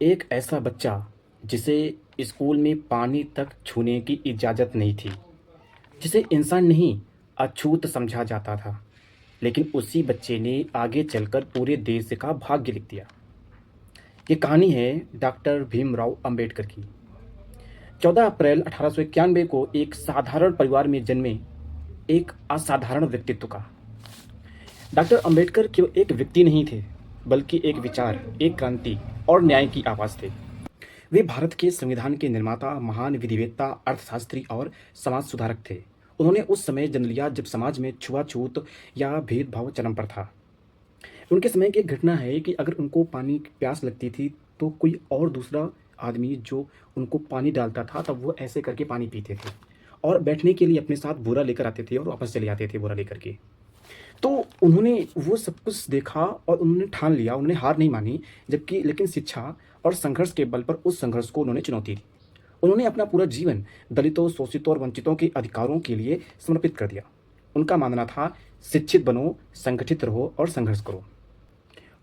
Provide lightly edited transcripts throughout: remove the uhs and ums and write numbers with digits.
एक ऐसा बच्चा जिसे स्कूल में पानी तक छूने की इजाज़त नहीं थी, जिसे इंसान नहीं अछूत समझा जाता था, लेकिन उसी बच्चे ने आगे चलकर पूरे देश का भाग्य लिख दिया। ये कहानी है डॉक्टर भीमराव अंबेडकर की। 14 अप्रैल 1891 को एक साधारण परिवार में जन्मे एक असाधारण व्यक्तित्व का। डॉक्टर अंबेडकर केवल एक व्यक्ति नहीं थे, बल्कि एक विचार, एक क्रांति और न्याय की आवाज़ थे। वे भारत के संविधान के निर्माता, महान विधिवेत्ता, अर्थशास्त्री और समाज सुधारक थे। उन्होंने उस समय जन्म लिया जब समाज में छुआछूत या भेदभाव चरम पर था। उनके समय की एक घटना है कि अगर उनको पानी की प्यास लगती थी तो कोई और दूसरा आदमी जो उनको पानी डालता था तब वो ऐसे करके पानी पीते थे और बैठने के लिए अपने साथ बोरा लेकर आते थे और वापस चले जाते थे बोरा लेकर के। तो उन्होंने वो सब कुछ देखा और उन्होंने ठान लिया, उन्होंने हार नहीं मानी, जबकि लेकिन शिक्षा और संघर्ष के बल पर उस संघर्ष को उन्होंने चुनौती दी। उन्होंने अपना पूरा जीवन दलितों, शोषितों और वंचितों के अधिकारों के लिए समर्पित कर दिया। उनका मानना था, शिक्षित बनो, संगठित रहो और संघर्ष करो।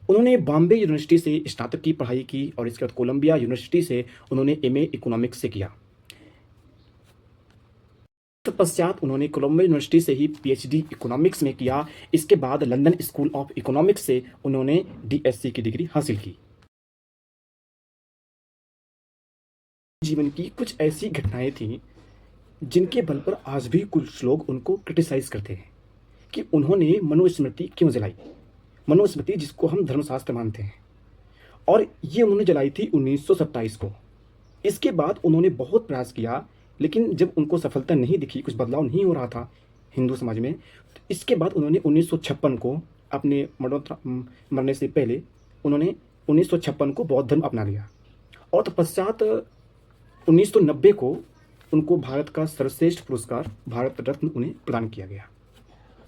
उन्होंने बॉम्बे यूनिवर्सिटी से स्नातक की पढ़ाई की और इसके बाद कोलंबिया यूनिवर्सिटी से उन्होंने एमए इकोनॉमिक्स से किया। तत्पश्चात उन्होंने कोलंबिया यूनिवर्सिटी से ही पीएचडी इकोनॉमिक्स में किया। इसके बाद लंदन स्कूल ऑफ इकोनॉमिक्स से उन्होंने डीएससी की डिग्री हासिल की। जीवन की कुछ ऐसी घटनाएं थीं जिनके बल पर आज भी कुछ लोग उनको क्रिटिसाइज करते हैं कि उन्होंने मनुस्मृति क्यों जलाई। मनुस्मृति जिसको हम धर्मशास्त्र मानते हैं, और ये उन्होंने जलाई थी 1927 को। इसके बाद उन्होंने बहुत प्रयास किया, लेकिन जब उनको सफलता नहीं दिखी, कुछ बदलाव नहीं हो रहा था हिंदू समाज में, तो इसके बाद उन्होंने 1956 को अपने मरने से पहले उन्होंने 1956 को बौद्ध धर्म अपना लिया और तत्पश्चात 1990 को उनको भारत का सर्वश्रेष्ठ पुरस्कार भारत रत्न उन्हें प्रदान किया गया।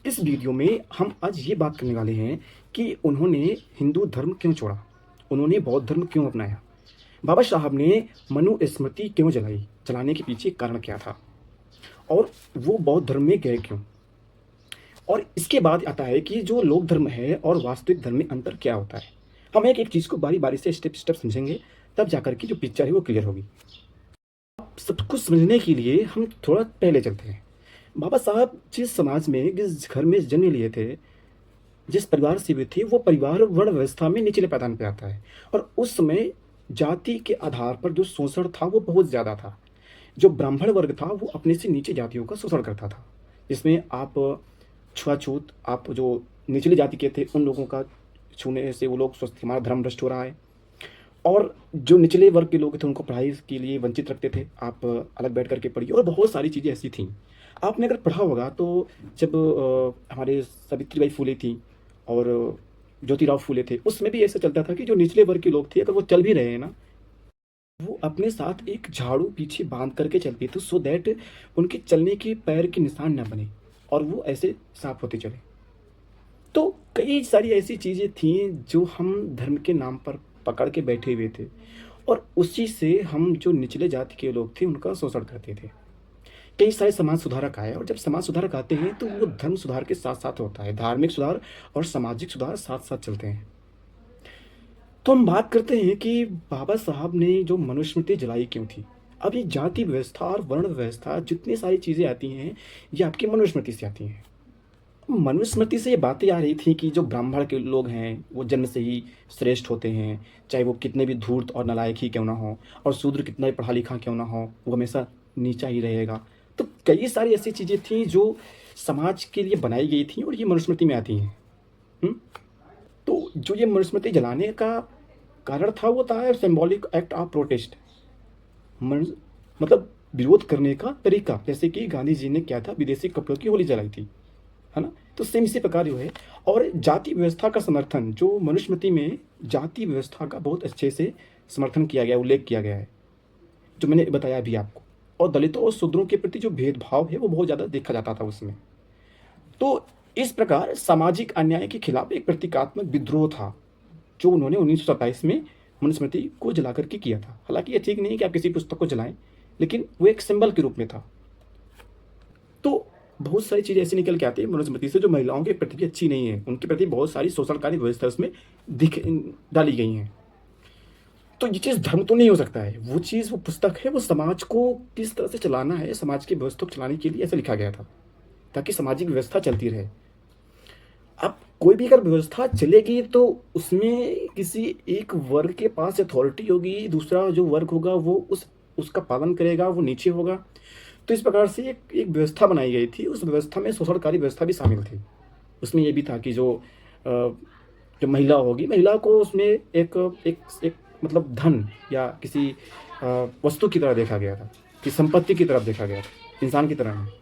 इस वीडियो में हम आज ये बात करने वाले हैं कि उन्होंने हिंदू धर्म क्यों छोड़ा, उन्होंने बौद्ध धर्म क्यों अपनाया, बाबा साहब ने मनुस्मृति क्यों जलाई, जलाने के पीछे कारण क्या था, और वो बौद्ध धर्म में गए क्यों। और इसके बाद आता है कि जो लोक धर्म है और वास्तविक धर्म में अंतर क्या होता है। हम एक एक चीज़ को बारी बारी से स्टेप स्टेप समझेंगे, तब जाकर के जो पिक्चर है वो क्लियर होगी। सब कुछ समझने के लिए हम थोड़ा पहले चलते हैं। बाबा साहब जिस समाज में, जिस घर में जन्म लिए थे, जिस परिवार से वे थे, वो परिवार वर्ण व्यवस्था में निचले पायदान पे आता है। और उस समय जाति के आधार पर जो शोषण था वो बहुत ज़्यादा था। जो ब्राह्मण वर्ग था वो अपने से नीचे जातियों का शोषण करता था, जिसमें आप छुआछूत, आप जो निचली जाति के थे उन लोगों का छूने से वो लोग सोचते हमारा धर्म भ्रष्ट हो रहा है। और जो निचले वर्ग के लोग थे उनको पढ़ाई के लिए वंचित रखते थे, आप अलग बैठ करके पढ़िए, और बहुत सारी चीज़ें ऐसी थीं। आपने अगर पढ़ा होगा तो जब हमारे सावित्रीबाई फुले थी और ज्योतिराव फुले थे, उसमें भी ऐसा चलता था कि जो निचले वर्ग के लोग थे अगर वो चल भी रहे हैं ना, वो अपने साथ एक झाड़ू पीछे बांध करके चलते थे, सो दैट उनके चलने के पैर के निशान ना बने और वो ऐसे साफ होते चले। तो कई सारी ऐसी चीज़ें थी जो हम धर्म के नाम पर पकड़ के बैठे हुए थे, और उसी से हम जो निचले जाति के लोग थे उनका शोषण करते थे। कई सारे समाज सुधारक आए, और जब समाज सुधारक आते हैं तो वो धर्म सुधार के साथ साथ होता है, धार्मिक सुधार और सामाजिक सुधार साथ साथ चलते हैं। तो हम बात करते हैं कि बाबा साहब ने जो मनुस्मृति जलाई क्यों थी। अब ये जाति व्यवस्था और वर्ण व्यवस्था, जितनी सारी चीज़ें आती हैं, ये आपकी मनुस्मृति से आती हैं। मनुस्मृति से ये बातें आ रही थी कि जो ब्राह्मण के लोग हैं वो जन्म से ही श्रेष्ठ होते हैं, चाहे वो कितने भी धूर्त और नालायक ही क्यों ना हो, और शूद्र कितना भी पढ़ा लिखा क्यों ना हो, वो हमेशा नीचा ही रहेगा। तो कई सारी ऐसी चीज़ें थी जो समाज के लिए बनाई गई थी और ये मनुस्मृति में आती हैं। तो जो ये मनुस्मृति जलाने का कारण था वो था सिंबॉलिक एक्ट ऑफ प्रोटेस्ट, मतलब विरोध करने का तरीका। जैसे कि गांधी जी ने क्या था, विदेशी कपड़ों की होली जलाई थी, है ना। तो सेम इसी प्रकार जो है, और जाति व्यवस्था का समर्थन, जो मनुस्मृति में जाति व्यवस्था का बहुत अच्छे से समर्थन किया गया, उल्लेख किया गया है, जो मैंने बताया अभी आपको। और दलितों और शूद्रों के प्रति जो भेदभाव है वो बहुत ज़्यादा देखा जाता था उसमें। तो इस प्रकार सामाजिक अन्याय के खिलाफ एक प्रतीकात्मक विद्रोह था जो उन्होंने 1927 में मनुस्मृति को जला करके किया था। हालांकि ये ठीक नहीं है कि आप किसी पुस्तक को जलाएं, लेकिन वो एक सिंबल के रूप में था। तो बहुत सारी चीज़ें ऐसी निकल के आती है मनुस्मृति से जो महिलाओं के प्रति भी अच्छी नहीं है, उनके प्रति बहुत सारी शोषणकारी व्यवस्था उसमें दिख डाली गई हैं। तो ये चीज़ धर्म तो नहीं हो सकता है, वो चीज़, वो पुस्तक है, वो समाज को किस तरह से चलाना है, समाज की व्यवस्था को चलाने के लिए ऐसा लिखा गया था, ताकि सामाजिक व्यवस्था चलती रहे। अब कोई भी अगर व्यवस्था चलेगी तो उसमें किसी एक वर्ग के पास अथॉरिटी होगी, दूसरा जो वर्ग होगा वो उसका पालन करेगा, वो नीचे होगा। तो इस प्रकार से एक व्यवस्था बनाई गई थी, उस व्यवस्था में शोषणकारी व्यवस्था भी शामिल थी। उसमें ये भी था कि जो महिला होगी, महिला को उसमें एक एक एक मतलब धन या किसी वस्तु की तरह देखा गया था, कि संपत्ति की तरफ देखा गया था, इंसान की तरह नहीं।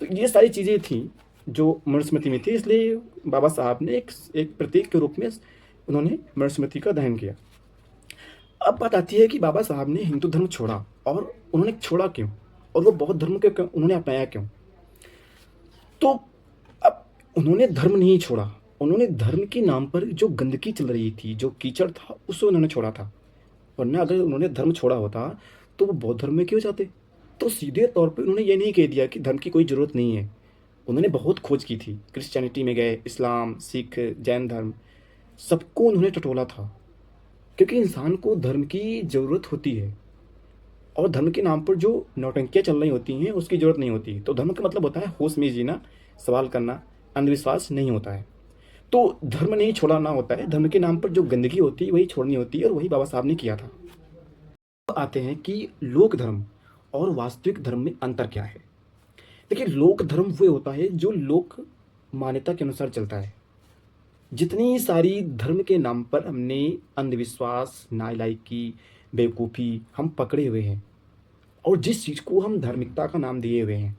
तो ये सारी चीज़ें थी जो मनुस्मृति में थी, इसलिए बाबा साहब ने एक प्रतीक के रूप में उन्होंने मनुस्मृति का दहन किया। अब बात आती है कि बाबा साहब ने हिंदू धर्म छोड़ा, और उन्होंने छोड़ा क्यों, और वो बौद्ध धर्म के उन्होंने अपनाया क्यों? तो अब उन्होंने धर्म नहीं छोड़ा, उन्होंने धर्म के नाम पर जो गंदगी चल रही थी, जो कीचड़ था, उसे उन्होंने छोड़ा था। वरना अगर उन्होंने धर्म छोड़ा होता तो वो बौद्ध धर्म में क्यों जाते? तो सीधे तौर पे उन्होंने ये नहीं कह दिया कि धर्म की कोई ज़रूरत नहीं है। उन्होंने बहुत खोज की थी, क्रिश्चियनिटी में गए, इस्लाम, सिख, जैन धर्म, सबको उन्होंने टटोला था, क्योंकि इंसान को धर्म की ज़रूरत होती है, और धर्म के नाम पर जो नौटंकियाँ चल रही होती हैं उसकी ज़रूरत नहीं होती। तो धर्म का मतलब होता है होश में जीना, सवाल करना, अंधविश्वास नहीं होता है। तो धर्म नहीं छोड़ना होता है, धर्म के नाम पर जो गंदगी होती है वही छोड़नी होती है, और वही बाबा साहब ने किया था। आते हैं कि लोक धर्म और वास्तविक धर्म में अंतर क्या है। देखिए, लोक धर्म वो होता है जो लोक मान्यता के अनुसार चलता है। जितनी सारी धर्म के नाम पर हमने अंधविश्वास, नालायकी, बेवकूफ़ी हम पकड़े हुए हैं, और जिस चीज़ को हम धार्मिकता का नाम दिए हुए हैं,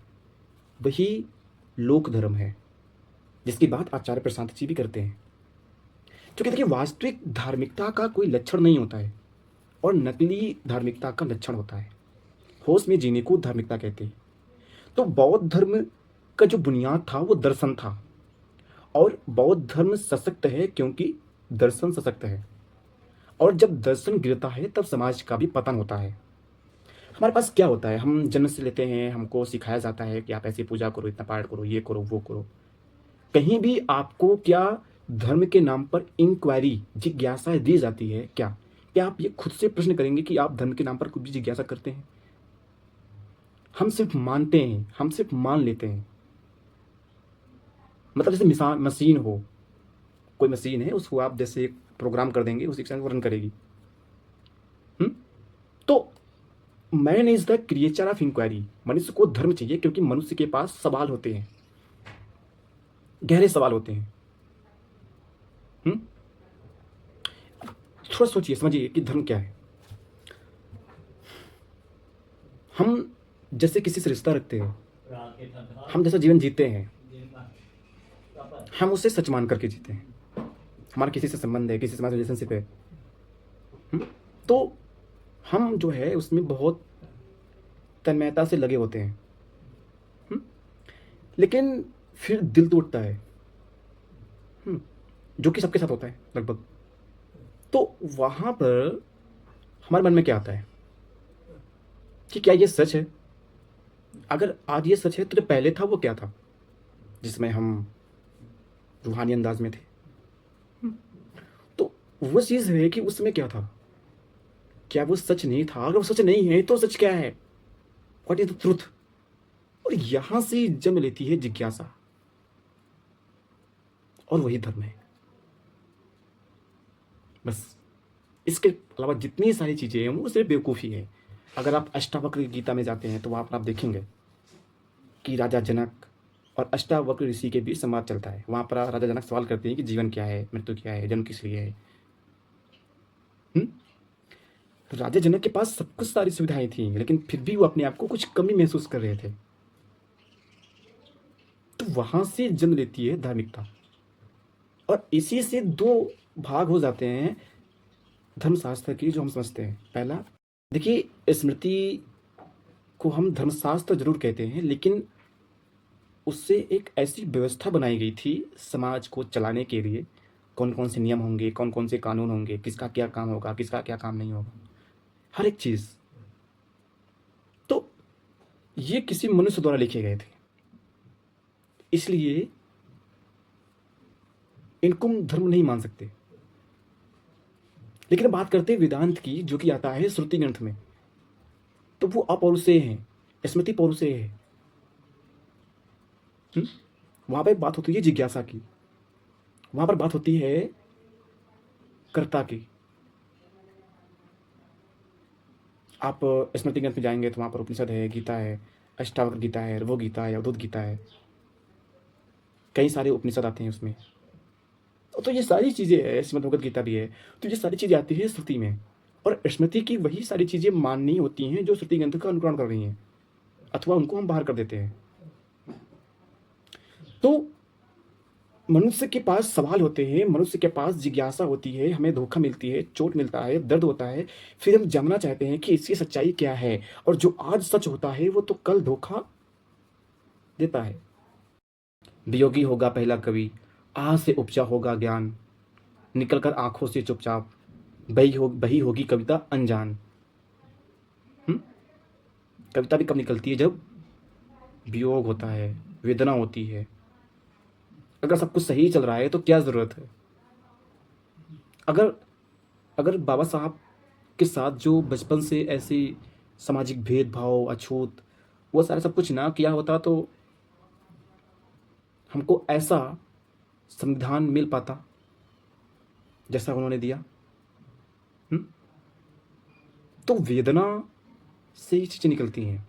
वही लोक धर्म है, जिसकी बात आचार्य प्रशांत जी भी करते हैं। क्योंकि देखिए, वास्तविक धार्मिकता का कोई लक्षण नहीं होता है, और नकली धार्मिकता का लक्षण होता है। होश में जीने को धार्मिकता कहते हैं। तो बौद्ध धर्म का जो बुनियाद था वो दर्शन था, और बौद्ध धर्म सशक्त है क्योंकि दर्शन सशक्त है, और जब दर्शन गिरता है तब समाज का भी पतन होता है। हमारे पास क्या होता है, हम जन्म से लेते हैं, हमको सिखाया जाता है कि आप ऐसे पूजा करो, इतना पाठ करो, ये करो, वो करो। कहीं भी आपको क्या धर्म के नाम पर इंक्वायरी, जिज्ञासा दी जाती है क्या आप ये खुद से प्रश्न करेंगे कि आप धर्म के नाम पर कुछ भी जिज्ञासा करते हैं? हम सिर्फ मानते हैं, हम सिर्फ मान लेते हैं। मतलब जैसे मिसाल मशीन हो, कोई मशीन है, उसको आप जैसे प्रोग्राम कर देंगे, उसी के साथ वो रन करेगी। तो man is the creature of inquiry. मनुष्य को धर्म चाहिए क्योंकि मनुष्य के पास सवाल होते हैं, गहरे सवाल होते हैं। थोड़ा सोचिए, समझिए कि धर्म क्या है। हम जैसे किसी से रिश्ता रखते हैं, हम जैसा जीवन जीते हैं, हम उसे सच मान करके जीते हैं। हमारा किसी से संबंध है, किसी से हमारा रिलेशनशिप है, तो हम जो है उसमें बहुत तन्मयता से लगे होते हैं। लेकिन फिर दिल टूटता है, जो कि सबके साथ होता है लगभग। तो वहाँ पर हमारे मन में क्या आता है कि क्या ये सच है? अगर आज ये सच है तो जो पहले था वो क्या था, जिसमें हम रूहानी अंदाज में थे? तो वो चीज़ है कि उस समय क्या था, क्या वो सच नहीं था? अगर वो सच नहीं है तो सच क्या है? What is the truth? और यहां से जन्म लेती है जिज्ञासा, और वही धर्म है। बस इसके अलावा जितनी सारी चीज़ें हैं वो सिर्फ बेवकूफ़ी है। अगर आप अष्टावक्र गीता में जाते हैं तो वहाँ पर आप देखेंगे कि राजा जनक और अष्टावक्र ऋषि के बीच संवाद चलता है। वहाँ पर राजा जनक सवाल करते हैं कि जीवन क्या है, मृत्यु क्या है, जन्म किस लिए है। तो राजा जनक के पास सब कुछ सारी सुविधाएं थी, लेकिन फिर भी वो अपने आप को कुछ कमी महसूस कर रहे थे। तो वहाँ से जन्म लेती है धार्मिकता, और इसी से दो भाग हो जाते हैं धर्मशास्त्र की, जो हम समझते हैं। पहला, देखिए, स्मृति को हम धर्मशास्त्र जरूर कहते हैं, लेकिन उससे एक ऐसी व्यवस्था बनाई गई थी समाज को चलाने के लिए। कौन कौन से नियम होंगे, कौन कौन से कानून होंगे, किसका क्या काम होगा, किसका क्या काम नहीं होगा, हर एक चीज़। तो ये किसी मनुष्य द्वारा लिखे गए थे, इसलिए इनको हम धर्म नहीं मान सकते। लेकिन अब बात करते हैं वेदांत की, जो कि आता है श्रुति ग्रंथ में, तो वो अपौरुषेय है, स्मृति पौरुषेय है। वहां पर बात होती है जिज्ञासा की, वहां पर बात होती है कर्ता की। आप स्मृति ग्रंथ में जाएंगे तो वहां पर उपनिषद है, गीता है, अष्टावक्र गीता है, वो गीता है, अवधूत गीता है, कई सारे उपनिषद आते हैं उसमें। तो ये सारी चीज़ें है, श्रीमद् भगवत गीता भी है, तो ये सारी चीज़ें आती है श्रुति में, और स्मृति की वही सारी चीज़ें माननी होती हैं जो श्रुति ग्रंथ का अनुकरण कर रही हैं, अथवा उनको हम बाहर कर देते हैं। तो मनुष्य के पास सवाल होते हैं, मनुष्य के पास जिज्ञासा होती है, हमें धोखा मिलती है, चोट मिलता है, दर्द होता है, फिर हम जानना चाहते हैं कि इसकी सच्चाई क्या है, और जो आज सच होता है वो तो कल धोखा देता है। वियोगी होगा पहला कवि, आह से उपजा होगा ज्ञान, निकलकर आंखों से चुपचाप बही होगी कविता अनजान। कविता भी कब निकलती है? जब वियोग होता है, वेदना होती है। अगर सब कुछ सही चल रहा है तो क्या ज़रूरत है? अगर अगर बाबा साहब के साथ जो बचपन से ऐसी सामाजिक भेदभाव, अछूत, वो सारा सब कुछ ना किया होता तो हमको ऐसा संविधान मिल पाता जैसा उन्होंने दिया। तो वेदना से ही चीज़ें निकलती हैं।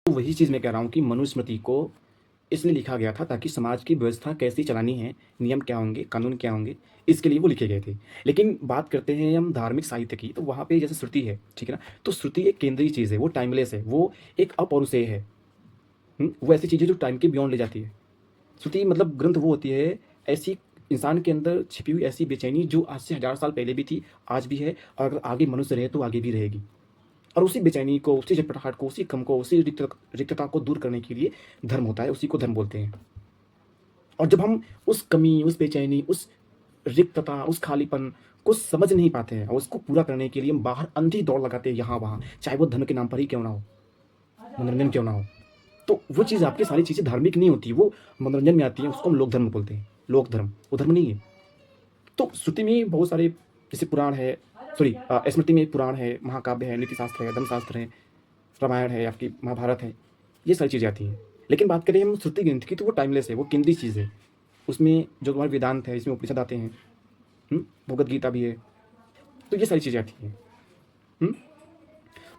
तो वही चीज़ मैं कह रहा हूँ कि मनुस्मृति को इसलिए लिखा गया था ताकि समाज की व्यवस्था कैसी चलानी है, नियम क्या होंगे, कानून क्या होंगे, इसके लिए वो लिखे गए थे। लेकिन बात करते हैं हम धार्मिक साहित्य की, तो वहाँ पे जैसे श्रुति है, ठीक है ना, तो श्रुति एक केंद्रीय चीज़ है, वो टाइमलेस है, वो एक अपौरुषेय है। वो ऐसी चीज़ है जो टाइम के बियॉन्ड ले जाती है। श्रुति मतलब ग्रंथ वो होती है, ऐसी इंसान के अंदर छिपी हुई ऐसी बेचैनी जो आज से 1000 साल पहले भी थी, आज भी है, और अगर आगे मनुष्य रहे तो आगे भी रहेगी। और उसी बेचैनी को, उसी झटपटाहट को, उसी गम को, उसी रिक्तता को दूर करने के लिए धर्म होता है, उसी को धर्म बोलते हैं। और जब हम उस कमी, उस बेचैनी, उस रिक्तता, उस खालीपन को समझ नहीं पाते हैं और उसको पूरा करने के लिए हम बाहर अंधी दौड़ लगाते हैं यहाँ वहाँ, चाहे वो धर्म के नाम पर ही क्यों ना हो, मनोरंजन क्यों ना हो, तो वो चीज़, आपकी सारी चीज़ें धार्मिक नहीं होती, वो मनोरंजन में आती है, उसको हम लोक धर्म बोलते हैं। लोक धर्म वो धर्म नहीं है। तो श्रुति में बहुत सारे, जैसे पुराण है, सॉरी स्मृति में पुराण है, महाकाव्य है, नीति शास्त्र है, धर्मशास्त्र है, रामायण है, आपकी महाभारत है, ये सारी चीज़ें आती हैं। लेकिन बात करें हम श्रुति ग्रंथ की, तो वो टाइमलेस है, वो केंद्रीय चीज़ है। उसमें जो तुम्हारे वेदांत है, इसमें उपनिषद आते हैं, भगवत गीता भी है, तो ये सारी चीज़ें आती हैं।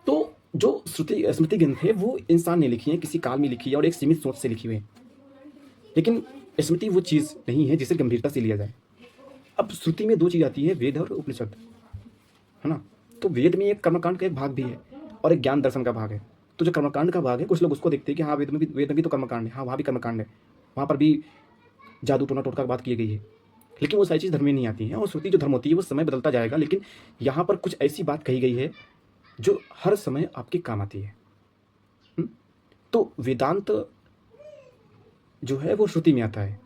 तो जो स्मृति ग्रंथ है वो इंसान ने लिखी है, किसी काल में लिखी है और एक सीमित सोच से लिखी हुई है। लेकिन स्मृति वो चीज़ नहीं है जिसे गंभीरता से लिया जाए। अब श्रुति में दो चीज़ आती है, वेद और उपनिषद, है ना। तो वेद में एक कर्मकांड का एक भाग भी है और एक ज्ञान दर्शन का भाग है। तो जो कर्मकांड का भाग है, कुछ लोग उसको देखते हैं कि हाँ वेद में भी तो कर्मकांड है, हाँ वहाँ भी कर्मकांड है, वहाँ पर भी जादू टोना टोटका की बात की गई है, लेकिन वो सारी चीज़ धर्म में नहीं आती हैं। और श्रुति जो धर्म होती है वो समय बदलता जाएगा, लेकिन यहाँ पर कुछ ऐसी बात कही गई है जो हर समय आपके काम आती है। तो वेदांत जो है वो श्रुति में आता है।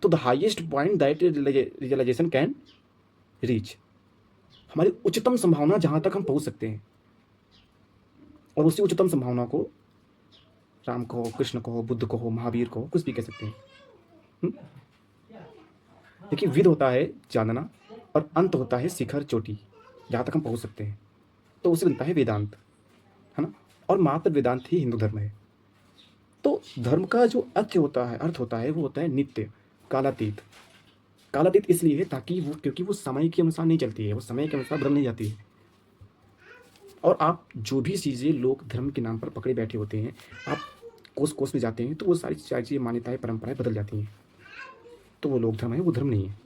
तो the highest point that realisation can reach, हमारी उच्चतम संभावना जहाँ तक हम पहुँच सकते हैं, और उसी उच्चतम संभावना को राम को, कृष्ण को, बुद्ध को, महावीर को, कुछ भी कह सकते हैं। देखिए, विद होता है जानना और अंत होता है शिखर, चोटी, जहाँ तक हम पहुँच सकते हैं, तो उसे बनता है वेदांत, है ना। और मात्र वेदांत ही हिंदू धर्म है। तो धर्म का जो अर्थ होता है वो होता है नित्य, कालातीत। कालातीत इसलिए है ताकि वो, क्योंकि वो समय के अनुसार नहीं चलती है, वो समय के अनुसार बदल नहीं जाती है। और आप जो भी चीज़ें लोग धर्म के नाम पर पकड़े बैठे होते हैं, आप कोस कोस में जाते हैं तो वो सारी चीज़ें, मान्यताएं, परंपराएं बदल जाती हैं, तो वो लोक धर्म है, वो धर्म नहीं है।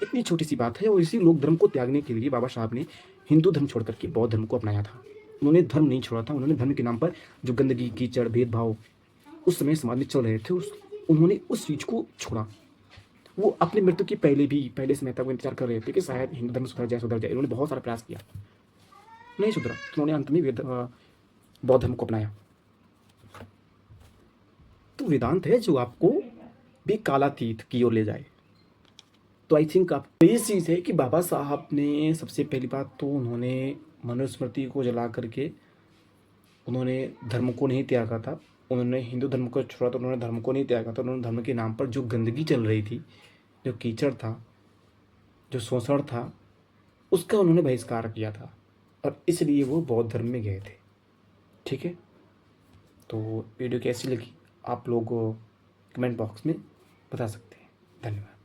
इतनी छोटी सी बात है। और इसी लोक धर्म को त्यागने के लिए बाबा साहब ने हिंदू धर्म छोड़ करके बौद्ध धर्म को अपनाया था। उन्होंने धर्म नहीं छोड़ा था, उन्होंने धर्म के नाम पर जो गंदगी, कीचड़, भेदभाव उस समय समाज में चल रहे थे, उन्होंने उस चीज़ को छोड़ा। वो अपनी मृत्यु के पहले समय तक वो इंतजार कर रहे थे कि शायद हिंदू धर्म सुधर जाए। उन्होंने बहुत सारा प्रयास किया, नहीं सुधरा, तो उन्होंने अंत में बौद्ध धर्म को अपनाया। तो वेदांत है जो आपको भी कालातीत की ओर ले जाए। तो आई थिंक आप ये चीज़ है कि बाबा साहब ने सबसे पहली बात तो उन्होंने मनुस्मृति को जला करके उन्होंने धर्म को नहीं त्यागा था, उन्होंने हिंदू धर्म को छोड़ा तो उन्होंने धर्म को नहीं त्यागा था, उन्होंने धर्म के नाम पर जो गंदगी चल रही थी, जो कीचड़ था, जो शोषण था, उसका उन्होंने बहिष्कार किया था और इसलिए वो बौद्ध धर्म में गए थे। ठीक है, तो वीडियो कैसी लगी आप लोग कमेंट बॉक्स में बता सकते हैं। धन्यवाद।